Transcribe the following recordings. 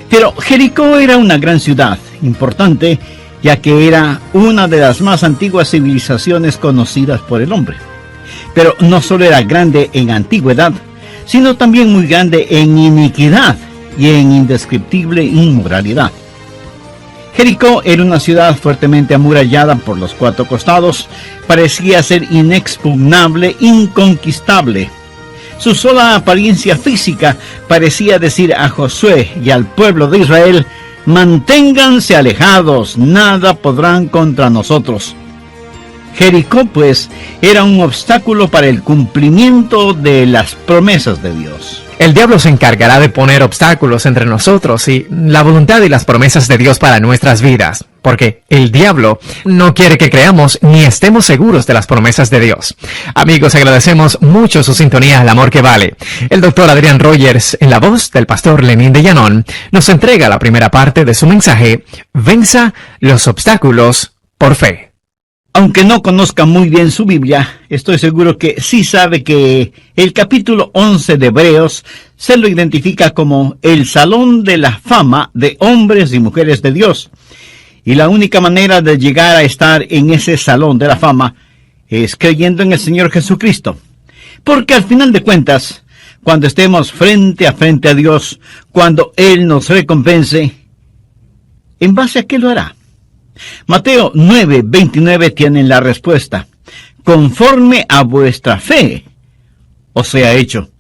Pero Jericó era una gran ciudad, importante, ya que era una de las más antiguas civilizaciones conocidas por el hombre. Pero no solo era grande en antigüedad, sino también muy grande en iniquidad y en indescriptible inmoralidad. Jericó era una ciudad fuertemente amurallada por los cuatro costados, parecía ser inexpugnable, inconquistable. Su sola apariencia física parecía decir a Josué y al pueblo de Israel: manténganse alejados, nada podrán contra nosotros. Jericó, pues, era un obstáculo para el cumplimiento de las promesas de Dios. El diablo se encargará de poner obstáculos entre nosotros y la voluntad y las promesas de Dios para nuestras vidas, porque el diablo no quiere que creamos ni estemos seguros de las promesas de Dios. Amigos, agradecemos mucho su sintonía al amor que vale. El doctor Adrián Rogers, en la voz del pastor Lenín de Llanón, nos entrega la primera parte de su mensaje: Venza los obstáculos por fe. Aunque no conozca muy bien su Biblia, estoy seguro que sí sabe que el capítulo 11 de Hebreos se lo identifica como el salón de la fama de hombres y mujeres de Dios. Y la única manera de llegar a estar en ese salón de la fama es creyendo en el Señor Jesucristo. Porque al final de cuentas, cuando estemos frente a Dios, cuando Él nos recompense, ¿en base a qué lo hará? Mateo 9:29 tiene la respuesta: conforme a vuestra fe os sea hecho.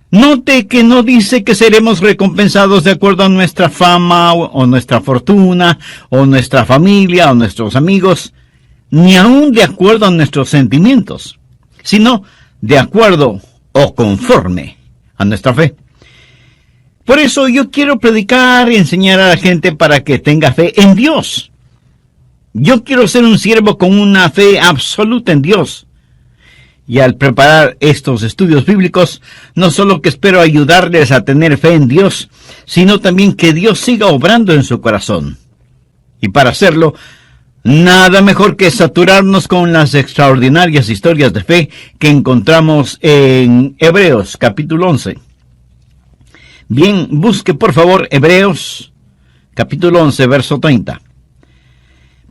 Note que no dice que seremos recompensados de acuerdo a nuestra fama o nuestra fortuna o nuestra familia o nuestros amigos, ni aun de acuerdo a nuestros sentimientos, sino de acuerdo o conforme a nuestra fe. Por eso yo quiero predicar y enseñar a la gente para que tenga fe en Dios. Yo quiero ser un siervo con una fe absoluta en Dios. Y al preparar estos estudios bíblicos, no solo que espero ayudarles a tener fe en Dios, sino también que Dios siga obrando en su corazón. Y para hacerlo, nada mejor que saturarnos con las extraordinarias historias de fe que encontramos en Hebreos capítulo 11. Bien, busque por favor Hebreos capítulo 11, verso 30.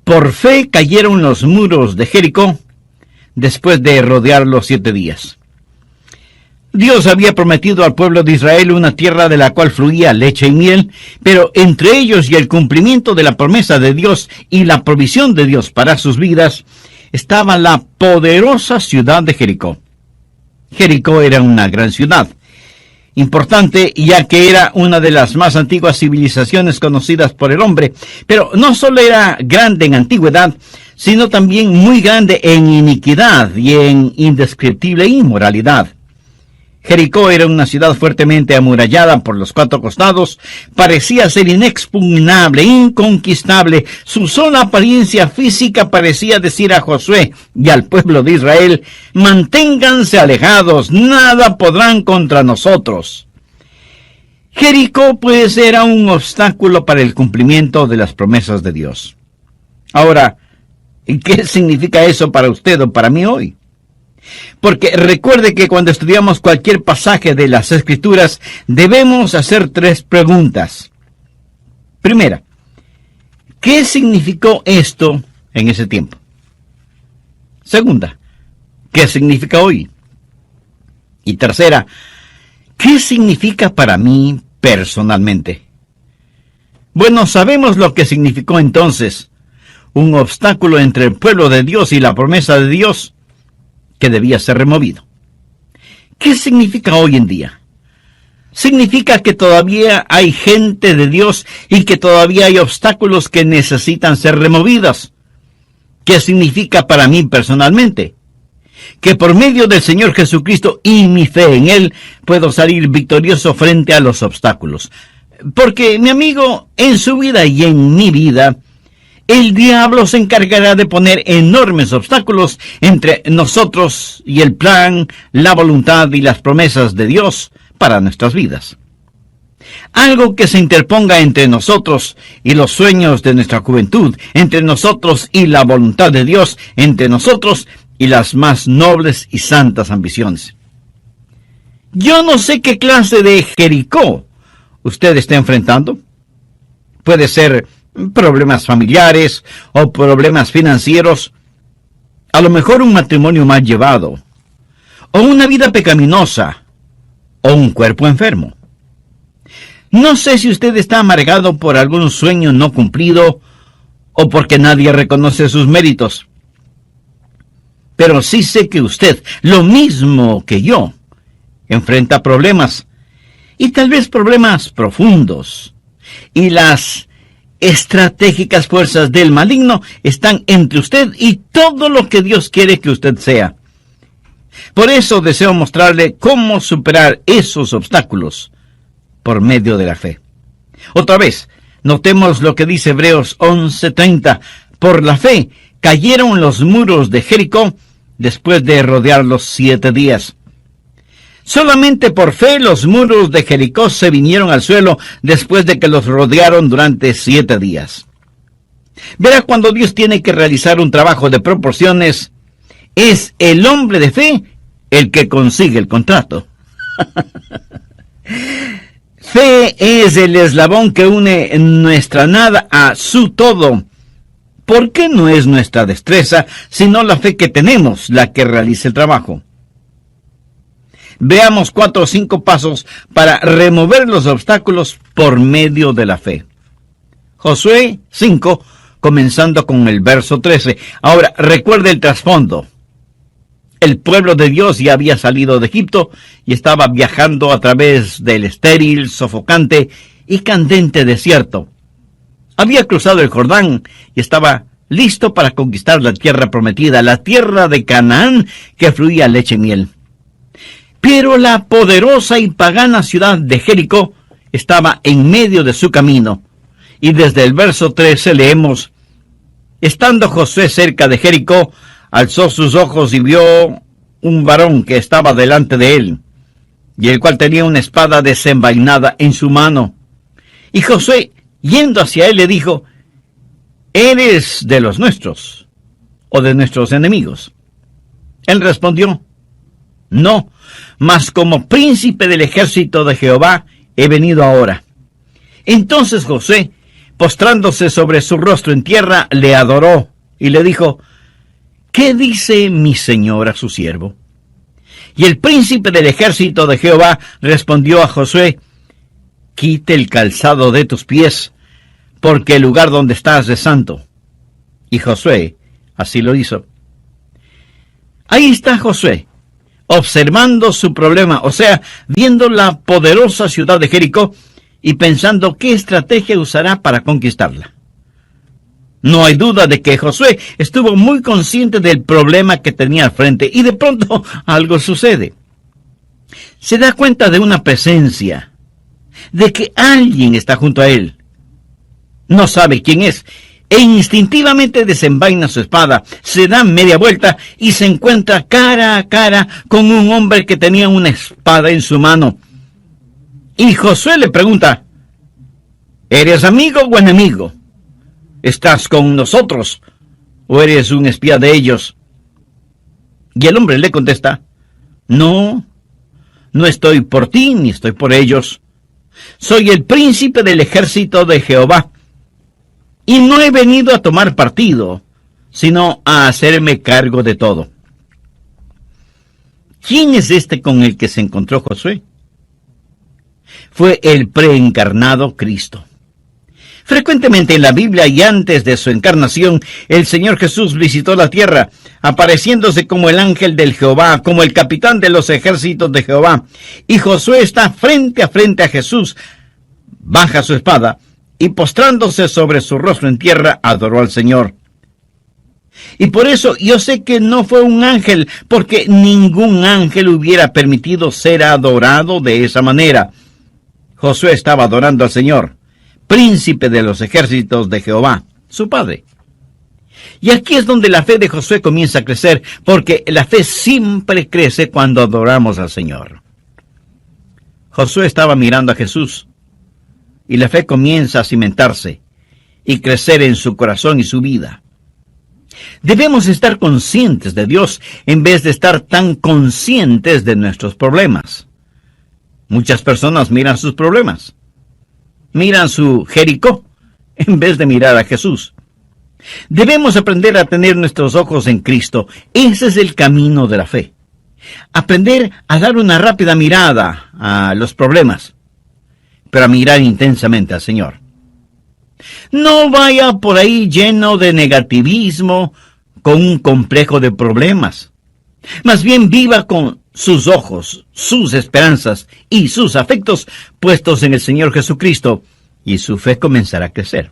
Por fe cayeron los muros de Jericó después de rodearlos 7 días. Dios había prometido al pueblo de Israel una tierra de la cual fluía leche y miel, pero entre ellos y el cumplimiento de la promesa de Dios y la provisión de Dios para sus vidas, estaba la poderosa ciudad de Jericó. Jericó era una gran ciudad, importante ya que era una de las más antiguas civilizaciones conocidas por el hombre, pero no solo era grande en antigüedad, sino también muy grande en iniquidad y en indescriptible inmoralidad. Jericó era una ciudad fuertemente amurallada por los 4 costados, parecía ser inexpugnable, inconquistable. Su sola apariencia física parecía decir a Josué y al pueblo de Israel: manténganse alejados, nada podrán contra nosotros. Jericó, pues, era un obstáculo para el cumplimiento de las promesas de Dios. Ahora, ¿qué significa eso para usted o para mí hoy? Porque recuerde que cuando estudiamos cualquier pasaje de las Escrituras, debemos hacer 3 preguntas. Primera, ¿qué significó esto en ese tiempo? Segunda, ¿qué significa hoy? Y tercera, ¿qué significa para mí personalmente? Bueno, sabemos lo que significó entonces: un obstáculo entre el pueblo de Dios y la promesa de Dios, que debía ser removido. ¿Qué significa hoy en día? Significa que todavía hay gente de Dios y que todavía hay obstáculos que necesitan ser removidos. ¿Qué significa para mí personalmente? Que por medio del Señor Jesucristo y mi fe en Él, puedo salir victorioso frente a los obstáculos. Porque, mi amigo, en su vida y en mi vida, el diablo se encargará de poner enormes obstáculos entre nosotros y el plan, la voluntad y las promesas de Dios para nuestras vidas. Algo que se interponga entre nosotros y los sueños de nuestra juventud, entre nosotros y la voluntad de Dios, entre nosotros y las más nobles y santas ambiciones. Yo no sé qué clase de Jericó usted está enfrentando. Puede ser problemas familiares o problemas financieros, a lo mejor un matrimonio mal llevado, o una vida pecaminosa, o un cuerpo enfermo. No sé si usted está amargado por algún sueño no cumplido o porque nadie reconoce sus méritos. Pero sí sé que usted, lo mismo que yo, enfrenta problemas, y tal vez problemas profundos, y las estratégicas fuerzas del maligno están entre usted y todo lo que Dios quiere que usted sea. Por eso deseo mostrarle cómo superar esos obstáculos por medio de la fe. Otra vez, notemos lo que dice Hebreos 11:30. Por la fe cayeron los muros de Jericó después de rodearlos 7 días. Solamente por fe los muros de Jericó se vinieron al suelo después de que los rodearon durante 7 días. Verá, cuando Dios tiene que realizar un trabajo de proporciones, es el hombre de fe el que consigue el contrato. Fe es el eslabón que une nuestra nada a su todo. ¿Por qué no es nuestra destreza, sino la fe que tenemos la que realiza el trabajo? Veamos 4 o 5 pasos para remover los obstáculos por medio de la fe. Josué 5, comenzando con el verso 13. Ahora, recuerde el trasfondo. El pueblo de Dios ya había salido de Egipto y estaba viajando a través del estéril, sofocante y candente desierto. Había cruzado el Jordán y estaba listo para conquistar la tierra prometida, la tierra de Canaán que fluía leche y miel. Pero la poderosa y pagana ciudad de Jericó estaba en medio de su camino. Y desde el verso 13 leemos: estando Josué cerca de Jericó, alzó sus ojos y vio un varón que estaba delante de él, y el cual tenía una espada desenvainada en su mano. Y Josué, yendo hacia él, le dijo: ¿eres de los nuestros o de nuestros enemigos? Él respondió: no, mas como príncipe del ejército de Jehová he venido ahora. Entonces Josué, postrándose sobre su rostro en tierra, le adoró y le dijo: ¿qué dice mi señor a su siervo? Y el príncipe del ejército de Jehová respondió a Josué: quite el calzado de tus pies, porque el lugar donde estás es santo. Y Josué así lo hizo. Ahí está Josué, observando su problema, o sea, viendo la poderosa ciudad de Jericó y pensando qué estrategia usará para conquistarla. No hay duda de que Josué estuvo muy consciente del problema que tenía al frente y de pronto algo sucede. Se da cuenta de una presencia, de que alguien está junto a él. No sabe quién es e instintivamente desenvaina su espada, se da media vuelta y se encuentra cara a cara con un hombre que tenía una espada en su mano. Y Josué le pregunta: ¿eres amigo o enemigo? ¿Estás con nosotros o eres un espía de ellos? Y el hombre le contesta: no, no estoy por ti ni estoy por ellos. Soy el príncipe del ejército de Jehová, y no he venido a tomar partido, sino a hacerme cargo de todo. ¿Quién es este con el que se encontró Josué? Fue el preencarnado Cristo. Frecuentemente en la Biblia y antes de su encarnación, el Señor Jesús visitó la tierra, apareciéndose como el ángel del Jehová, como el capitán de los ejércitos de Jehová. Y Josué está frente a Jesús, baja su espada, y postrándose sobre su rostro en tierra, adoró al Señor. Y por eso yo sé que no fue un ángel, porque ningún ángel hubiera permitido ser adorado de esa manera. Josué estaba adorando al Señor, príncipe de los ejércitos de Jehová, su padre. Y aquí es donde la fe de Josué comienza a crecer, porque la fe siempre crece cuando adoramos al Señor. Josué estaba mirando a Jesús, y la fe comienza a cimentarse y crecer en su corazón y su vida. Debemos estar conscientes de Dios en vez de estar tan conscientes de nuestros problemas. Muchas personas miran sus problemas, miran su Jericó en vez de mirar a Jesús. Debemos aprender a tener nuestros ojos en Cristo. Ese es el camino de la fe. Aprender a dar una rápida mirada a los problemas, pero a mirar intensamente al Señor. No vaya por ahí lleno de negativismo, con un complejo de problemas. Más bien viva con sus ojos, sus esperanzas y sus afectos puestos en el Señor Jesucristo, y su fe comenzará a crecer.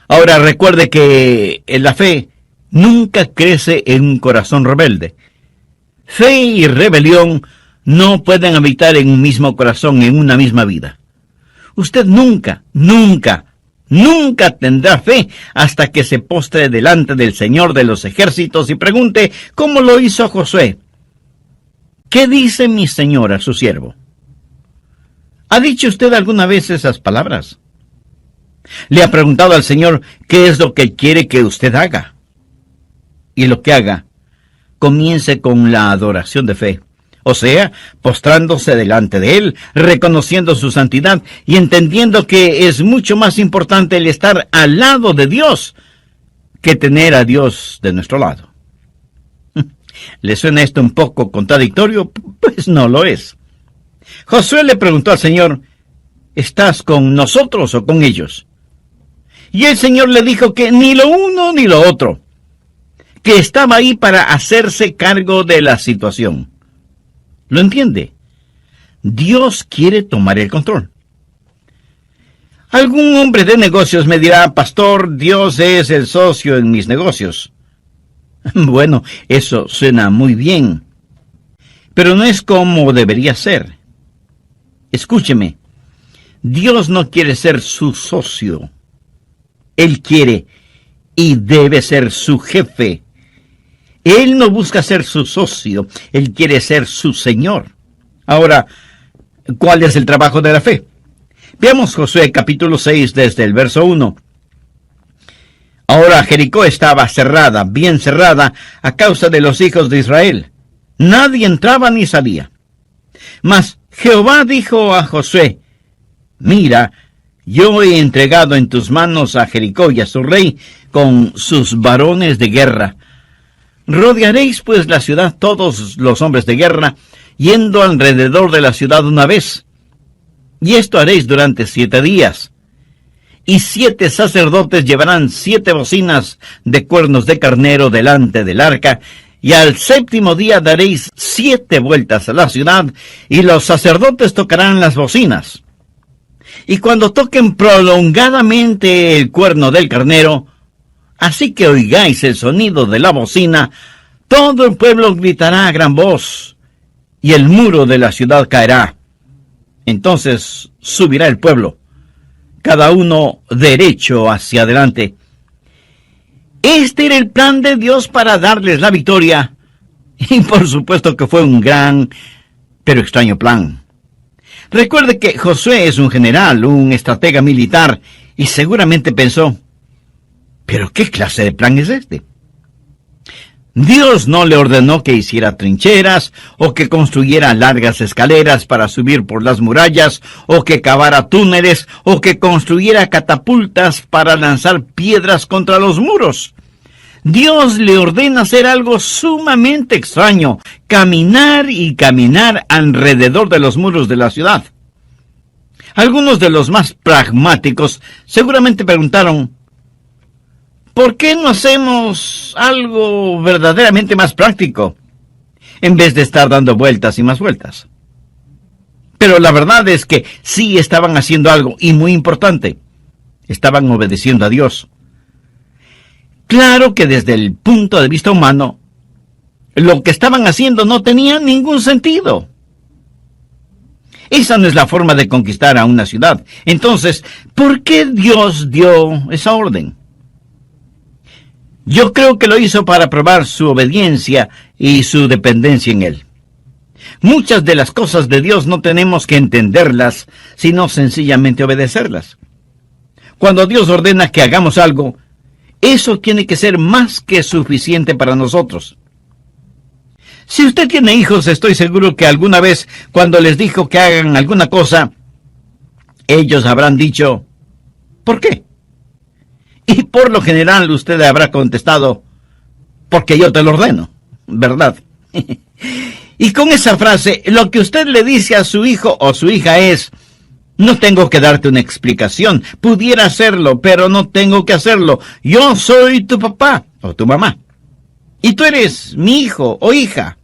Ahora recuerde que la fe nunca crece en un corazón rebelde. Fe y rebelión no pueden habitar en un mismo corazón, en una misma vida. Usted nunca tendrá fe hasta que se postre delante del Señor de los ejércitos y pregunte cómo lo hizo Josué. ¿Qué dice mi Señor a su siervo? ¿Ha dicho usted alguna vez esas palabras? ¿Le ha preguntado al Señor qué es lo que quiere que usted haga? Y lo que haga, comience con la adoración de fe. O sea, postrándose delante de Él, reconociendo su santidad y entendiendo que es mucho más importante el estar al lado de Dios que tener a Dios de nuestro lado. ¿Le suena esto un poco contradictorio? Pues no lo es. Josué le preguntó al Señor, ¿estás con nosotros o con ellos? Y el Señor le dijo que ni lo uno ni lo otro, que estaba ahí para hacerse cargo de la situación. ¿Lo entiende? Dios quiere tomar el control. Algún hombre de negocios me dirá, pastor, Dios es el socio en mis negocios. Bueno, eso suena muy bien, pero no es como debería ser. Escúcheme, Dios no quiere ser su socio. Él quiere y debe ser su jefe. Él no busca ser su socio, Él quiere ser su Señor. Ahora, ¿cuál es el trabajo de la fe? Veamos Josué capítulo 6 desde el verso 1. Ahora Jericó estaba cerrada, bien cerrada, a causa de los hijos de Israel. Nadie entraba ni salía. Mas Jehová dijo a Josué, mira, yo he entregado en tus manos a Jericó y a su rey con sus varones de guerra. Rodearéis pues la ciudad todos los hombres de guerra, yendo alrededor de la ciudad una vez. Y esto haréis durante 7 días. Y 7 sacerdotes llevarán 7 bocinas de cuernos de carnero delante del arca, y al 7º día daréis 7 vueltas a la ciudad, y los sacerdotes tocarán las bocinas. Y cuando toquen prolongadamente el cuerno del carnero, así que oigáis el sonido de la bocina, todo el pueblo gritará a gran voz, y el muro de la ciudad caerá. Entonces subirá el pueblo, cada uno derecho hacia adelante. Este era el plan de Dios para darles la victoria, y por supuesto que fue un gran, pero extraño plan. Recuerde que Josué es un general, un estratega militar, y seguramente pensó, ¿pero qué clase de plan es este? Dios no le ordenó que hiciera trincheras, o que construyera largas escaleras para subir por las murallas, o que cavara túneles, o que construyera catapultas para lanzar piedras contra los muros. Dios le ordena hacer algo sumamente extraño, caminar y caminar alrededor de los muros de la ciudad. Algunos de los más pragmáticos seguramente preguntaron, ¿por qué no hacemos algo verdaderamente más práctico, en vez de estar dando vueltas y más vueltas? Pero la verdad es que sí estaban haciendo algo, y muy importante, estaban obedeciendo a Dios. Claro que desde el punto de vista humano, lo que estaban haciendo no tenía ningún sentido. Esa no es la forma de conquistar a una ciudad. Entonces, ¿por qué Dios dio esa orden? Yo creo que lo hizo para probar su obediencia y su dependencia en Él. Muchas de las cosas de Dios no tenemos que entenderlas, sino sencillamente obedecerlas. Cuando Dios ordena que hagamos algo, eso tiene que ser más que suficiente para nosotros. Si usted tiene hijos, estoy seguro que alguna vez, cuando les dijo que hagan alguna cosa, Ellos habrán dicho, ¿por qué? Y por lo general usted habrá contestado, porque yo te lo ordeno, ¿verdad? Y con esa frase, lo que usted le dice a su hijo o su hija es, no tengo que darte una explicación, pudiera hacerlo, pero no tengo que hacerlo. Yo soy tu papá o tu mamá, y tú eres mi hijo o hija.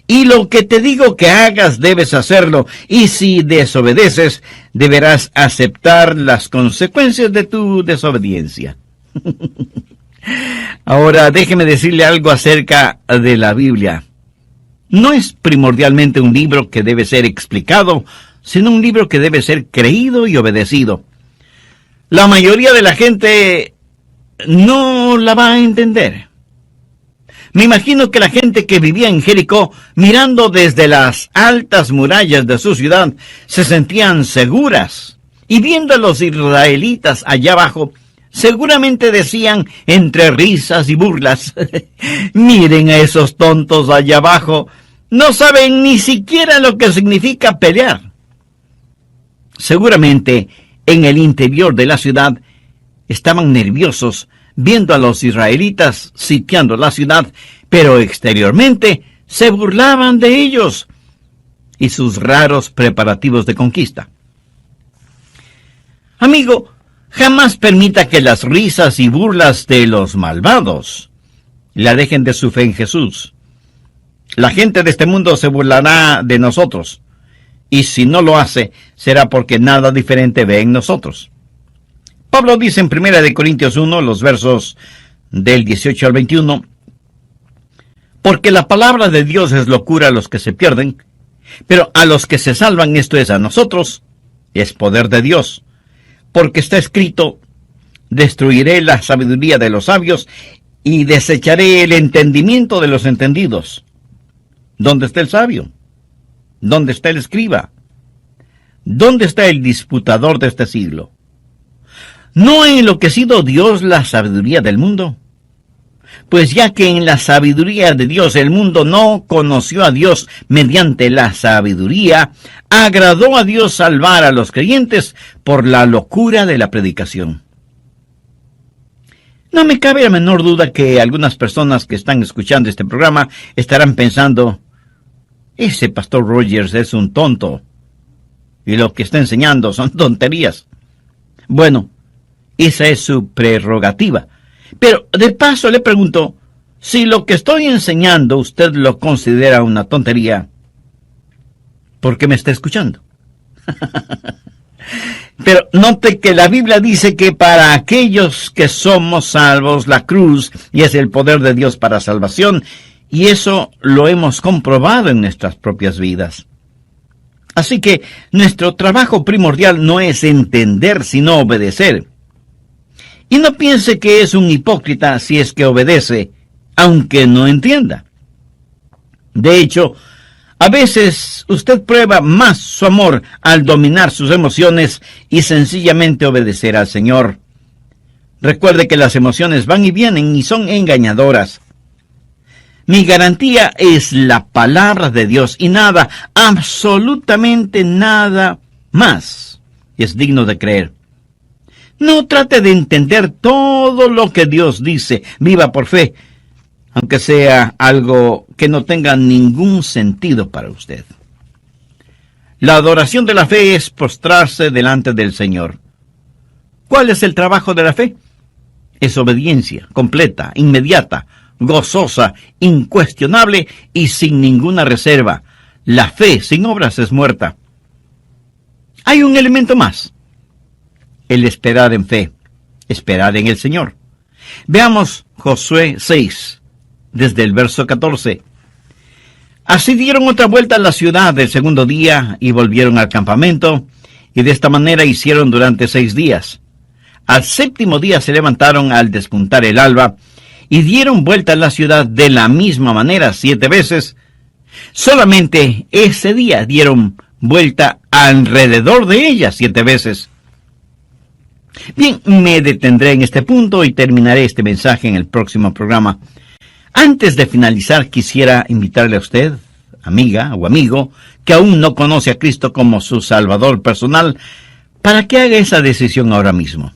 Y lo que te digo que hagas debes hacerlo, y si desobedeces, deberás aceptar las consecuencias de tu desobediencia. Ahora, déjeme decirle algo acerca de la Biblia. No es primordialmente un libro que debe ser explicado, sino un libro que debe ser creído y obedecido. La mayoría de la gente no la va a entender. Me imagino que la gente que vivía en Jericó, mirando desde las altas murallas de su ciudad, se sentían seguras. Y viendo a los israelitas allá abajo, seguramente decían entre risas y burlas, miren a esos tontos allá abajo, no saben ni siquiera lo que significa pelear. Seguramente en el interior de la ciudad estaban nerviosos viendo a los israelitas sitiando la ciudad, pero exteriormente se burlaban de ellos y sus raros preparativos de conquista. Amigo, jamás permita que las risas y burlas de los malvados le alejen de su fe en Jesús. La gente de este mundo se burlará de nosotros, y si no lo hace, será porque nada diferente ve en nosotros. Pablo dice en 1 Corintios 1, los versos del 18 al 21, porque la palabra de Dios es locura a los que se pierden, pero a los que se salvan, esto es a nosotros, es poder de Dios. Porque está escrito, destruiré la sabiduría de los sabios y desecharé el entendimiento de los entendidos. ¿Dónde está el sabio? ¿Dónde está el escriba? ¿Dónde está el disputador de este siglo? ¿No ha enloquecido Dios la sabiduría del mundo? Pues ya que en la sabiduría de Dios el mundo no conoció a Dios mediante la sabiduría, agradó a Dios salvar a los creyentes por la locura de la predicación. No me cabe la menor duda que algunas personas que están escuchando este programa estarán pensando, ese pastor Rogers es un tonto, y lo que está enseñando son tonterías. Bueno, esa es su prerrogativa. Pero de paso le pregunto, si lo que estoy enseñando usted lo considera una tontería, ¿por qué me está escuchando? Pero note que la Biblia dice que para aquellos que somos salvos, la cruz y es el poder de Dios para salvación, y eso lo hemos comprobado en nuestras propias vidas. Así que nuestro trabajo primordial no es entender, sino obedecer. Y no piense que es un hipócrita si es que obedece, aunque no entienda. De hecho, a veces usted prueba más su amor al dominar sus emociones y sencillamente obedecer al Señor. Recuerde que las emociones van y vienen y son engañadoras. Mi garantía es la palabra de Dios y nada, absolutamente nada más es digno de creer. No trate de entender todo lo que Dios dice. Viva por fe, aunque sea algo que no tenga ningún sentido para usted. La adoración de la fe es postrarse delante del Señor. ¿Cuál es el trabajo de la fe? Es obediencia completa, inmediata, gozosa, incuestionable y sin ninguna reserva. La fe sin obras es muerta. Hay un elemento más. El esperar en fe, esperar en el Señor. Veamos Josué 6, desde el verso 14. Así dieron otra vuelta a la ciudad el segundo día y volvieron al campamento, y de esta manera hicieron durante 6 días. Al séptimo día se levantaron al despuntar el alba, y dieron vuelta a la ciudad de la misma manera 7 veces. Solamente ese día dieron vuelta alrededor de ella 7 veces. Bien, me detendré en este punto y terminaré este mensaje en el próximo programa. Antes de finalizar, quisiera invitarle a usted, amiga o amigo, que aún no conoce a Cristo como su Salvador personal, para que haga esa decisión ahora mismo.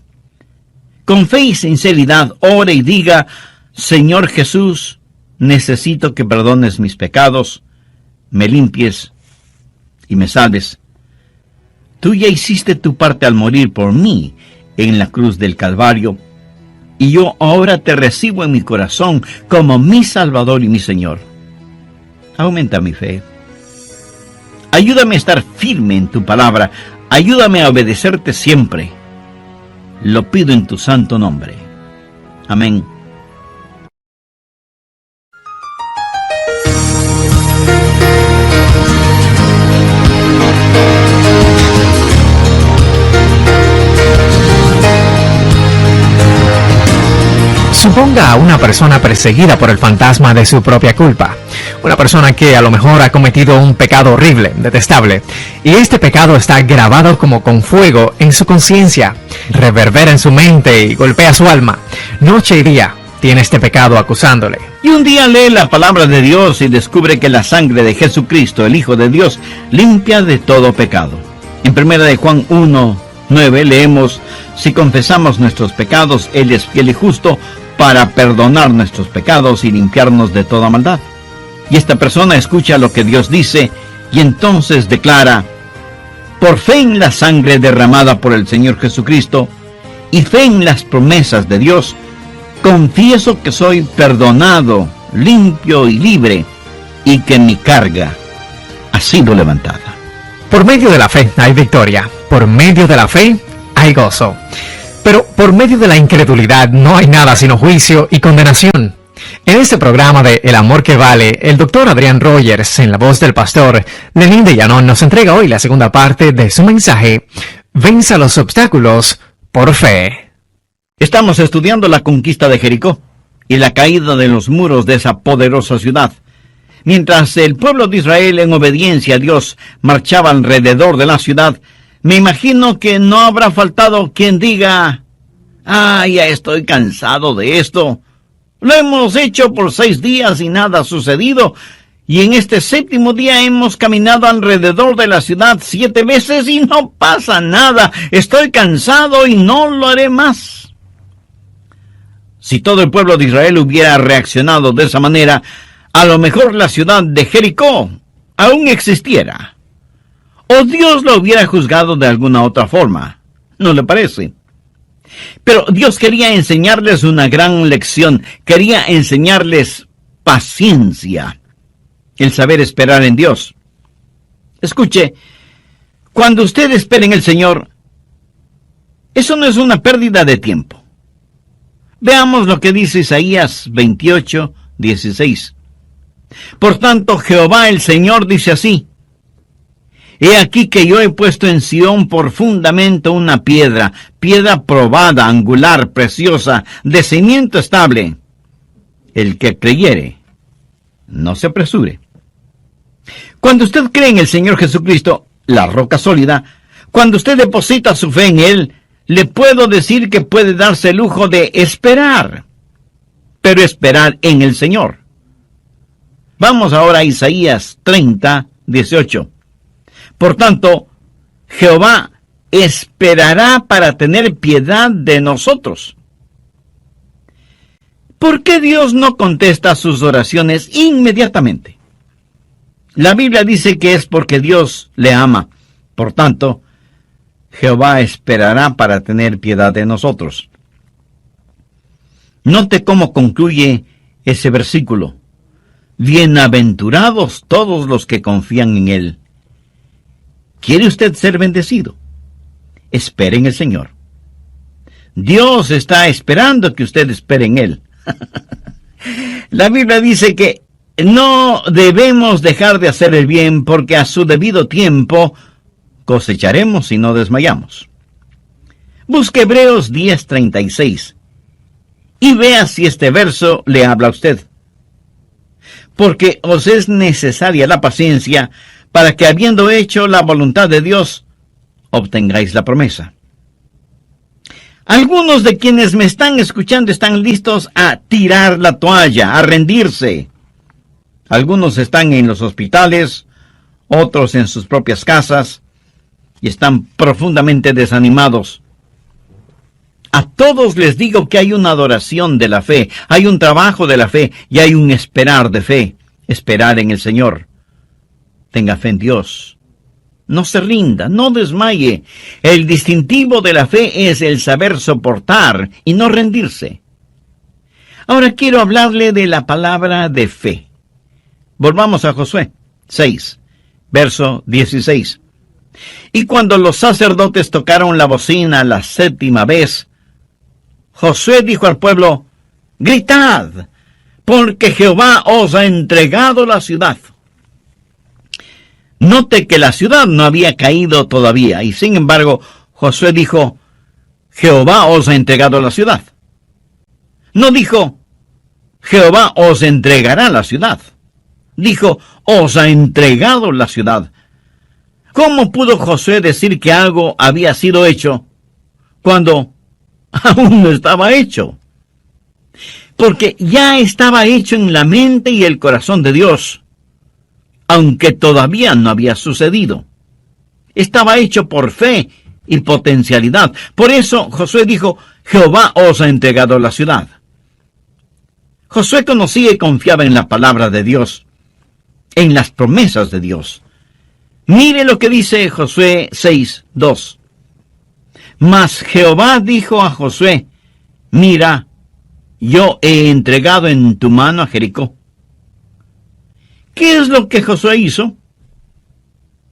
Con fe y sinceridad, ore y diga: Señor Jesús, necesito que perdones mis pecados, me limpies y me salves. Tú ya hiciste tu parte al morir por mí en la cruz del Calvario, y yo ahora te recibo en mi corazón como mi Salvador y mi Señor. Aumenta mi fe. Ayúdame a estar firme en tu palabra. Ayúdame a obedecerte siempre. Lo pido en tu santo nombre. Amén. Suponga a una persona perseguida por el fantasma de su propia culpa. Una persona que a lo mejor ha cometido un pecado horrible, detestable, y este pecado está grabado como con fuego en su conciencia, reverbera en su mente y golpea su alma. Noche y día tiene este pecado acusándole. Y un día lee la palabra de Dios y descubre que la sangre de Jesucristo, el Hijo de Dios, limpia de todo pecado. En 1 de Juan 1:9 leemos: si confesamos nuestros pecados, Él es fiel y justo para perdonar nuestros pecados y limpiarnos de toda maldad. Y esta persona escucha lo que Dios dice y entonces declara: por fe en la sangre derramada por el Señor Jesucristo y fe en las promesas de Dios, confieso que soy perdonado, limpio y libre, y que mi carga ha sido levantada. Por medio de la fe hay victoria, por medio de la fe hay gozo. Pero por medio de la incredulidad no hay nada sino juicio y condenación. En este programa de El Amor que Vale, el Dr. Adrián Rogers, en la voz del pastor Lenín de Llanón, nos entrega hoy la segunda parte de su mensaje: Venza los obstáculos por fe. Estamos estudiando la conquista de Jericó y la caída de los muros de esa poderosa ciudad. Mientras el pueblo de Israel, en obediencia a Dios, marchaba alrededor de la ciudad, me imagino que no habrá faltado quien diga: ya estoy cansado de esto. Lo hemos hecho por 6 días y nada ha sucedido. Y en este 7º día hemos caminado alrededor de la ciudad 7 veces y no pasa nada. Estoy cansado y no lo haré más. Si todo el pueblo de Israel hubiera reaccionado de esa manera, a lo mejor la ciudad de Jericó aún existiera. O Dios lo hubiera juzgado de alguna otra forma. ¿No le parece? Pero Dios quería enseñarles una gran lección. Quería enseñarles paciencia, el saber esperar en Dios. Escuche, cuando usted espera en el Señor, eso no es una pérdida de tiempo. Veamos lo que dice Isaías 28:16. Por tanto, Jehová el Señor dice así: he aquí que yo he puesto en Sión por fundamento una piedra probada, angular, preciosa, de cimiento estable. El que creyere, no se apresure. Cuando usted cree en el Señor Jesucristo, la roca sólida, cuando usted deposita su fe en Él, le puedo decir que puede darse el lujo de esperar, pero esperar en el Señor. Vamos ahora a Isaías 30:18. Por tanto, Jehová esperará para tener piedad de nosotros. ¿Por qué Dios no contesta sus oraciones inmediatamente? La Biblia dice que es porque Dios le ama. Por tanto, Jehová esperará para tener piedad de nosotros. Note cómo concluye ese versículo: bienaventurados todos los que confían en Él. ¿Quiere usted ser bendecido? Espere en el Señor. Dios está esperando que usted espere en Él. La Biblia dice que no debemos dejar de hacer el bien, porque a su debido tiempo cosecharemos si no desmayamos. Busque Hebreos 10:36 y vea si este verso le habla a usted. Porque os es necesaria la paciencia, para que, habiendo hecho la voluntad de Dios, obtengáis la promesa. Algunos de quienes me están escuchando están listos a tirar la toalla, a rendirse. Algunos están en los hospitales, otros en sus propias casas, y están profundamente desanimados. A todos les digo que hay una adoración de la fe, hay un trabajo de la fe y hay un esperar de fe, esperar en el Señor. Tenga fe en Dios. No se rinda, no desmaye. El distintivo de la fe es el saber soportar y no rendirse. Ahora quiero hablarle de la palabra de fe. Volvamos a Josué 6, verso 16. Y cuando los sacerdotes tocaron la bocina la 7ª vez, Josué dijo al pueblo: gritad, porque Jehová os ha entregado la ciudad. Note que la ciudad no había caído todavía, y sin embargo, Josué dijo: Jehová os ha entregado la ciudad. No dijo: Jehová os entregará la ciudad. Dijo: os ha entregado la ciudad. ¿Cómo pudo Josué decir que algo había sido hecho cuando aún no estaba hecho? Porque ya estaba hecho en la mente y el corazón de Dios, aunque todavía no había sucedido. Estaba hecho por fe y potencialidad. Por eso Josué dijo: Jehová os ha entregado la ciudad. Josué conocía y confiaba en la palabra de Dios, en las promesas de Dios. Mire lo que dice Josué 6:2. Mas Jehová dijo a Josué: mira, yo he entregado en tu mano a Jericó. ¿Qué es lo que Josué hizo?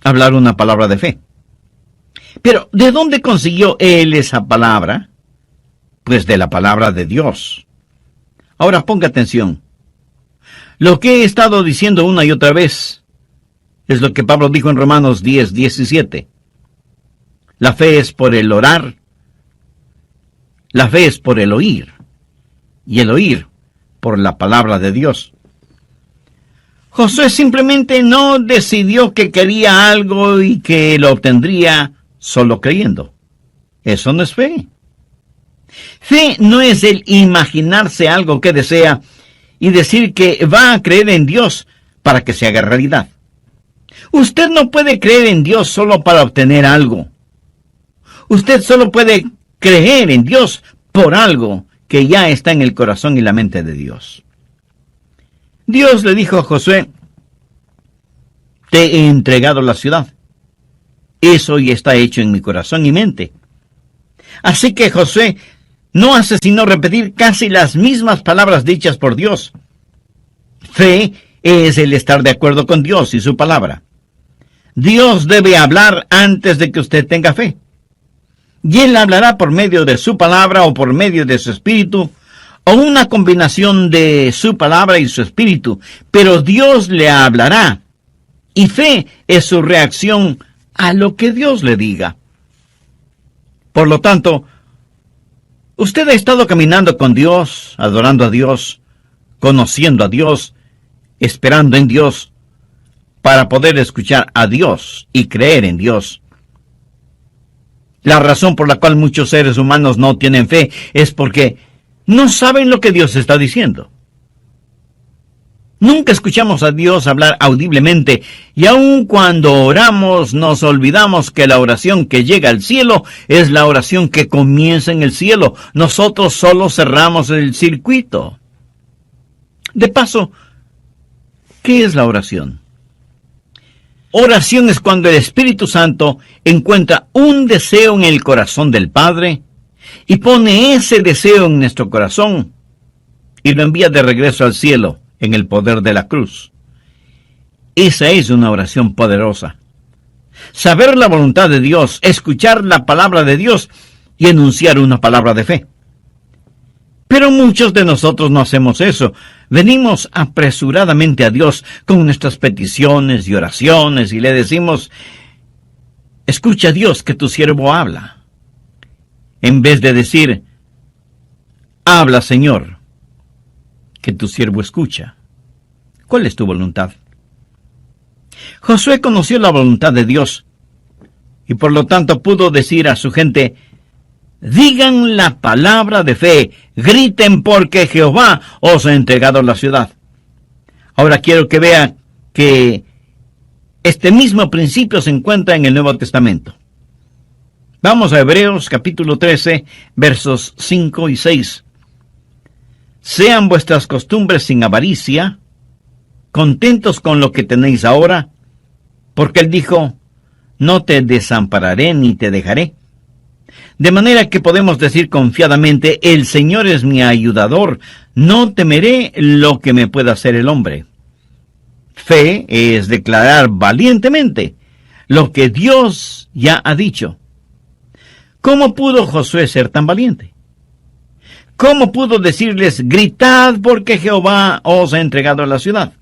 Hablar una palabra de fe. Pero, ¿de dónde consiguió él esa palabra? Pues de la palabra de Dios. Ahora ponga atención. Lo que he estado diciendo una y otra vez es lo que Pablo dijo en Romanos 10:17. La fe es por el orar, la fe es por el oír, y el oír por la palabra de Dios. Josué simplemente no decidió que quería algo y que lo obtendría solo creyendo. Eso no es fe. Fe no es el imaginarse algo que desea y decir que va a creer en Dios para que se haga realidad. Usted no puede creer en Dios solo para obtener algo. Usted solo puede creer en Dios por algo que ya está en el corazón y la mente de Dios. Dios le dijo a Josué: te he entregado la ciudad. Eso ya está hecho en mi corazón y mente. Así que Josué no hace sino repetir casi las mismas palabras dichas por Dios. Fe es el estar de acuerdo con Dios y su palabra. Dios debe hablar antes de que usted tenga fe. Y Él hablará por medio de su palabra o por medio de su espíritu, o una combinación de su palabra y su espíritu. Pero Dios le hablará. Y fe es su reacción a lo que Dios le diga. Por lo tanto, usted ha estado caminando con Dios, adorando a Dios, conociendo a Dios, esperando en Dios, para poder escuchar a Dios y creer en Dios. La razón por la cual muchos seres humanos no tienen fe es porque no saben lo que Dios está diciendo. Nunca escuchamos a Dios hablar audiblemente, y aun cuando oramos nos olvidamos que la oración que llega al cielo es la oración que comienza en el cielo. Nosotros solo cerramos el circuito. De paso, ¿qué es la oración? Oración es cuando el Espíritu Santo encuentra un deseo en el corazón del Padre y pone ese deseo en nuestro corazón y lo envía de regreso al cielo en el poder de la cruz. Esa es una oración poderosa. Saber la voluntad de Dios, escuchar la palabra de Dios y enunciar una palabra de fe. Pero muchos de nosotros no hacemos eso. Venimos apresuradamente a Dios con nuestras peticiones y oraciones y le decimos: escucha, Dios, que tu siervo habla. En vez de decir: habla, Señor, que tu siervo escucha. ¿Cuál es tu voluntad? Josué conoció la voluntad de Dios y por lo tanto pudo decir a su gente: digan la palabra de fe, griten porque Jehová os ha entregado la ciudad. Ahora quiero que vea que este mismo principio se encuentra en el Nuevo Testamento. Vamos a Hebreos capítulo 13, versos 5 y 6. Sean vuestras costumbres sin avaricia, contentos con lo que tenéis ahora, porque él dijo, no te desampararé ni te dejaré. De manera que podemos decir confiadamente, el Señor es mi ayudador, no temeré lo que me pueda hacer el hombre. Fe es declarar valientemente lo que Dios ya ha dicho. ¿Cómo pudo Josué ser tan valiente? ¿Cómo pudo decirles, gritad porque Jehová os ha entregado la ciudad?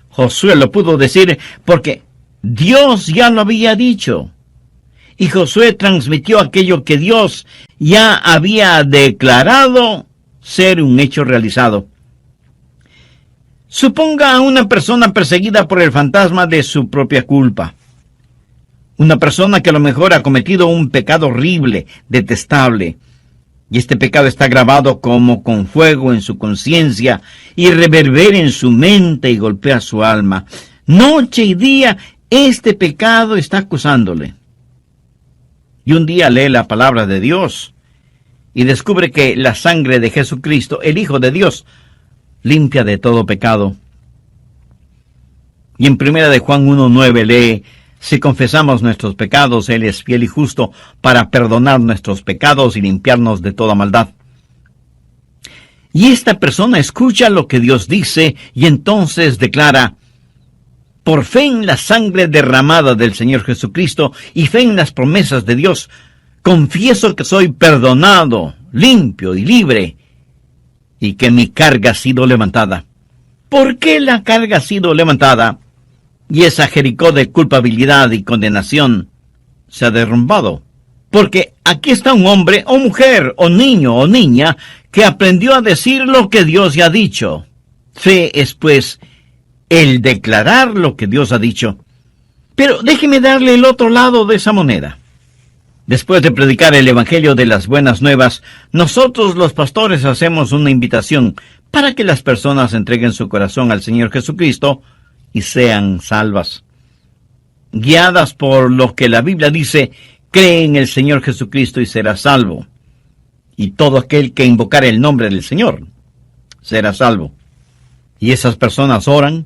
Josué lo pudo decir porque Dios ya lo había dicho. Y Josué transmitió aquello que Dios ya había declarado ser un hecho realizado. Suponga a una persona perseguida por el fantasma de su propia culpa. Una persona que a lo mejor ha cometido un pecado horrible, detestable. Y este pecado está grabado como con fuego en su conciencia y reverbera en su mente y golpea su alma. Noche y día, este pecado está acusándole. Y un día lee la palabra de Dios y descubre que la sangre de Jesucristo, el Hijo de Dios, limpia de todo pecado. Y en 1 de Juan 1:9 lee, si confesamos nuestros pecados, Él es fiel y justo para perdonar nuestros pecados y limpiarnos de toda maldad. Y esta persona escucha lo que Dios dice y entonces declara, por fe en la sangre derramada del Señor Jesucristo y fe en las promesas de Dios, confieso que soy perdonado, limpio y libre, y que mi carga ha sido levantada. ¿Por qué la carga ha sido levantada? Y esa Jericó de culpabilidad y condenación se ha derrumbado. Porque aquí está un hombre o mujer o niño o niña que aprendió a decir lo que Dios ya ha dicho. Fe es pues el declarar lo que Dios ha dicho. Pero déjeme darle el otro lado de esa moneda. Después de predicar el Evangelio de las Buenas Nuevas, nosotros los pastores hacemos una invitación para que las personas entreguen su corazón al Señor Jesucristo y sean salvas. Guiadas por lo que la Biblia dice, cree en el Señor Jesucristo y será salvo. Y todo aquel que invocar el nombre del Señor será salvo. Y esas personas oran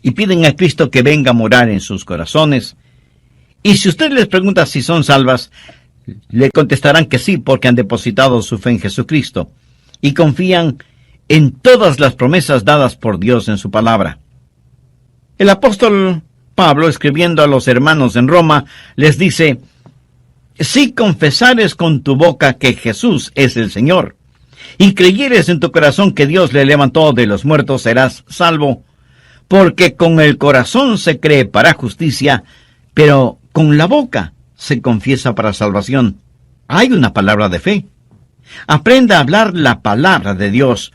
y piden a Cristo que venga a morar en sus corazones. Y si usted les pregunta si son salvas, le contestarán que sí, porque han depositado su fe en Jesucristo y confían en todas las promesas dadas por Dios en su palabra. El apóstol Pablo, escribiendo a los hermanos en Roma, les dice, si confesares con tu boca que Jesús es el Señor, y creyeres en tu corazón que Dios le levantó de los muertos, serás salvo, porque con el corazón se cree para justicia, pero con la boca se confiesa para salvación. Hay una palabra de fe. Aprenda a hablar la palabra de Dios.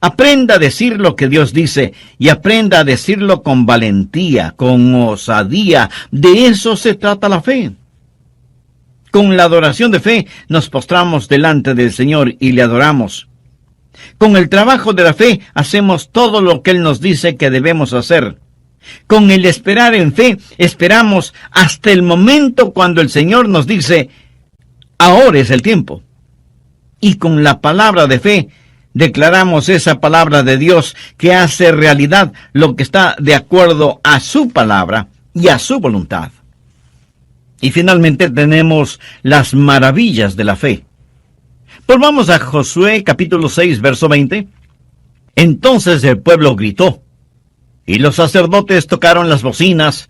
Aprenda a decir lo que Dios dice y aprenda a decirlo con valentía, con osadía. De eso se trata la fe. Con la adoración de fe nos postramos delante del Señor y le adoramos. Con el trabajo de la fe hacemos todo lo que Él nos dice que debemos hacer. Con el esperar en fe esperamos hasta el momento cuando el Señor nos dice, ahora es el tiempo. Y con la palabra de fe declaramos esa palabra de Dios que hace realidad lo que está de acuerdo a su palabra y a su voluntad. Y finalmente tenemos las maravillas de la fe. Volvamos a Josué capítulo 6, verso 20. Entonces el pueblo gritó, y los sacerdotes tocaron las bocinas,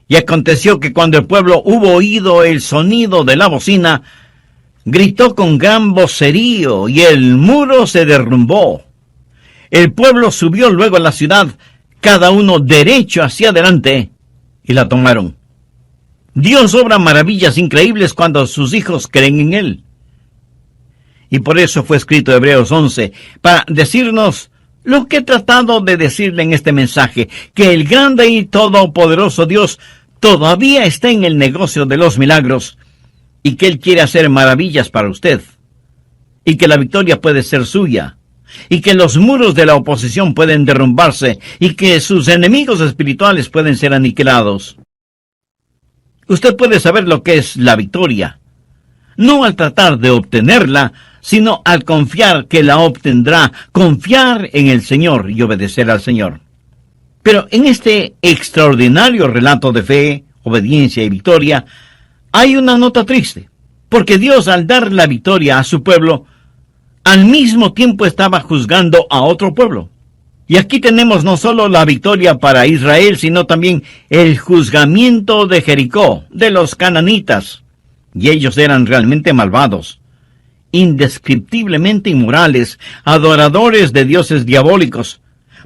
y aconteció que cuando el pueblo hubo oído el sonido de la bocina, gritó con gran vocerío, y el muro se derrumbó. El pueblo subió luego a la ciudad, cada uno derecho hacia adelante, y la tomaron. Dios obra maravillas increíbles cuando sus hijos creen en Él. Y por eso fue escrito Hebreos 11, para decirnos lo que he tratado de decirle en este mensaje, que el grande y todopoderoso Dios todavía está en el negocio de los milagros, y que Él quiere hacer maravillas para usted, y que la victoria puede ser suya, y que los muros de la oposición pueden derrumbarse, y que sus enemigos espirituales pueden ser aniquilados. Usted puede saber lo que es la victoria, no al tratar de obtenerla, sino al confiar que la obtendrá, confiar en el Señor y obedecer al Señor. Pero en este extraordinario relato de fe, obediencia y victoria, hay una nota triste, porque Dios, al dar la victoria a su pueblo, al mismo tiempo estaba juzgando a otro pueblo. Y aquí tenemos no solo la victoria para Israel, sino también el juzgamiento de Jericó, de los cananitas. Y ellos eran realmente malvados, indescriptiblemente inmorales, adoradores de dioses diabólicos,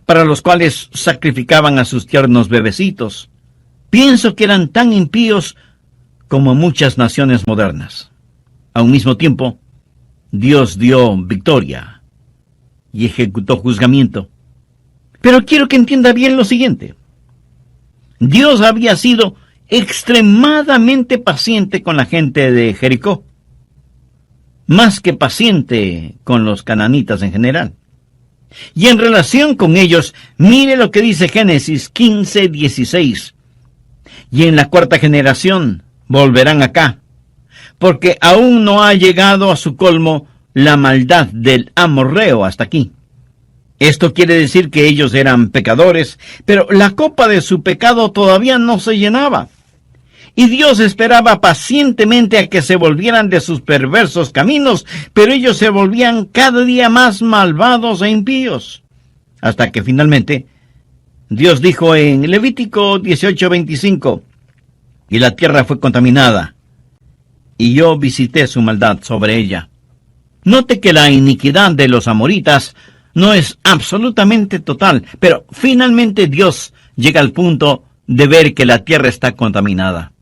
para los cuales sacrificaban a sus tiernos bebecitos. Pienso que eran tan impíos como muchas naciones modernas. A un mismo tiempo, Dios dio victoria y ejecutó juzgamiento. Pero quiero que entienda bien lo siguiente. Dios había sido extremadamente paciente con la gente de Jericó, más que paciente con los cananitas en general. Y en relación con ellos, mire lo que dice Génesis 15:16. Y en la cuarta generación volverán acá, porque aún no ha llegado a su colmo la maldad del amorreo hasta aquí. Esto quiere decir que ellos eran pecadores, pero la copa de su pecado todavía no se llenaba. Y Dios esperaba pacientemente a que se volvieran de sus perversos caminos, pero ellos se volvían cada día más malvados e impíos. Hasta que finalmente Dios dijo en Levítico 18:25, y la tierra fue contaminada, y yo visité su maldad sobre ella. Note que la iniquidad de los amoritas no es absolutamente total, pero finalmente Dios llega al punto de ver que la tierra está contaminada.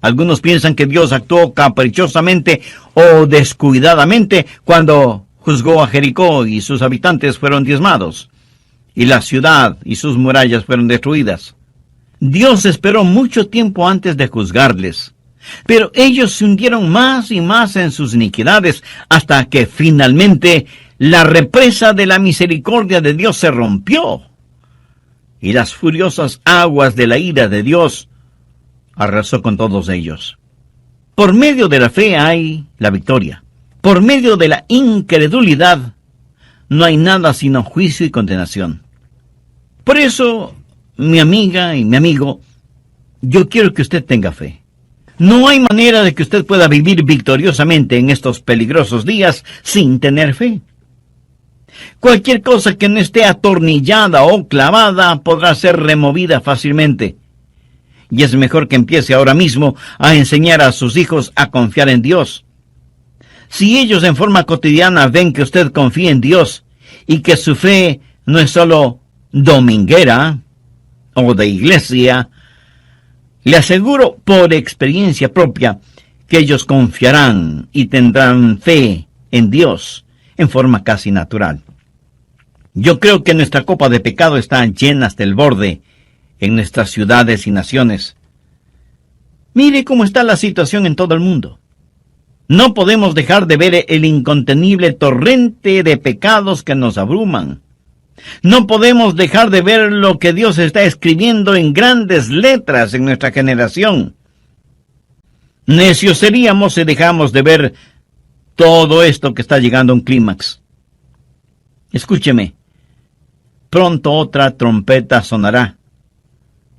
Algunos piensan que Dios actuó caprichosamente o descuidadamente cuando juzgó a Jericó y sus habitantes fueron diezmados, y la ciudad y sus murallas fueron destruidas. Dios esperó mucho tiempo antes de juzgarles, pero ellos se hundieron más y más en sus iniquidades hasta que finalmente la represa de la misericordia de Dios se rompió y las furiosas aguas de la ira de Dios arrasó con todos ellos. Por medio de la fe hay la victoria. Por medio de la incredulidad no hay nada sino juicio y condenación. Por eso, mi amiga y mi amigo, yo quiero que usted tenga fe. No hay manera de que usted pueda vivir victoriosamente en estos peligrosos días sin tener fe. Cualquier cosa que no esté atornillada o clavada podrá ser removida fácilmente. Y es mejor que empiece ahora mismo a enseñar a sus hijos a confiar en Dios. Si ellos en forma cotidiana ven que usted confía en Dios y que su fe no es solo dominguera o de iglesia, le aseguro por experiencia propia que ellos confiarán y tendrán fe en Dios en forma casi natural. Yo creo que nuestra copa de pecado está llena hasta el borde en nuestras ciudades y naciones. Mire cómo está la situación en todo el mundo. No podemos dejar de ver el incontenible torrente de pecados que nos abruman. No podemos dejar de ver lo que Dios está escribiendo en grandes letras en nuestra generación. Necios seríamos si dejamos de ver todo esto que está llegando a un clímax. Escúcheme. Pronto otra trompeta sonará.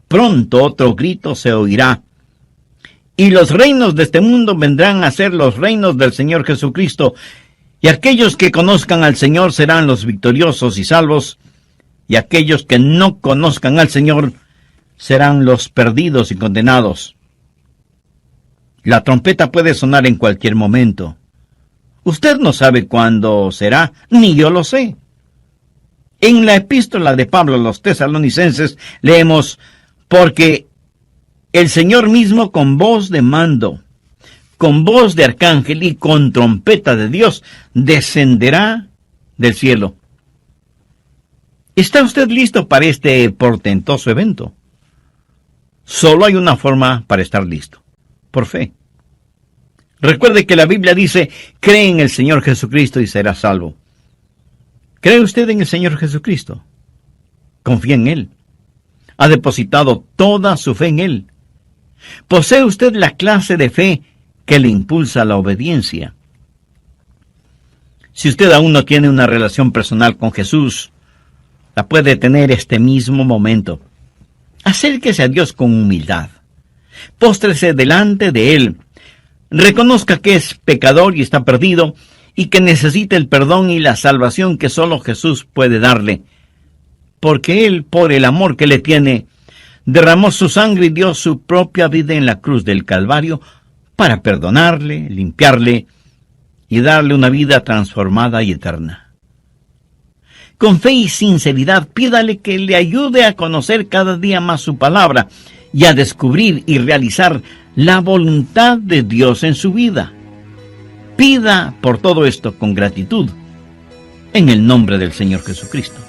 Pronto otro grito se oirá. Y los reinos de este mundo vendrán a ser los reinos del Señor Jesucristo. Y aquellos que conozcan al Señor serán los victoriosos y salvos. Y aquellos que no conozcan al Señor serán los perdidos y condenados. La trompeta puede sonar en cualquier momento. Usted no sabe cuándo será, ni yo lo sé. En la epístola de Pablo a los Tesalonicenses leemos: porque el Señor mismo con voz de mando, con voz de arcángel y con trompeta de Dios descenderá del cielo. ¿Está usted listo para este portentoso evento? Solo hay una forma para estar listo: por fe. Recuerde que la Biblia dice: cree en el Señor Jesucristo y será salvo. ¿Cree usted en el Señor Jesucristo? ¿Confía en Él? ¿Ha depositado toda su fe en Él? ¿Posee usted la clase de fe que le impulsa a la obediencia? Si usted aún no tiene una relación personal con Jesús, la puede tener este mismo momento. Acérquese a Dios con humildad. Póstrese delante de Él. Reconozca que es pecador y está perdido, y que necesita el perdón y la salvación que solo Jesús puede darle. Porque Él, por el amor que le tiene, derramó su sangre y dio su propia vida en la cruz del Calvario para perdonarle, limpiarle y darle una vida transformada y eterna. Con fe y sinceridad, pídale que le ayude a conocer cada día más su palabra y a descubrir y realizar la voluntad de Dios en su vida. Pida por todo esto con gratitud, en el nombre del Señor Jesucristo.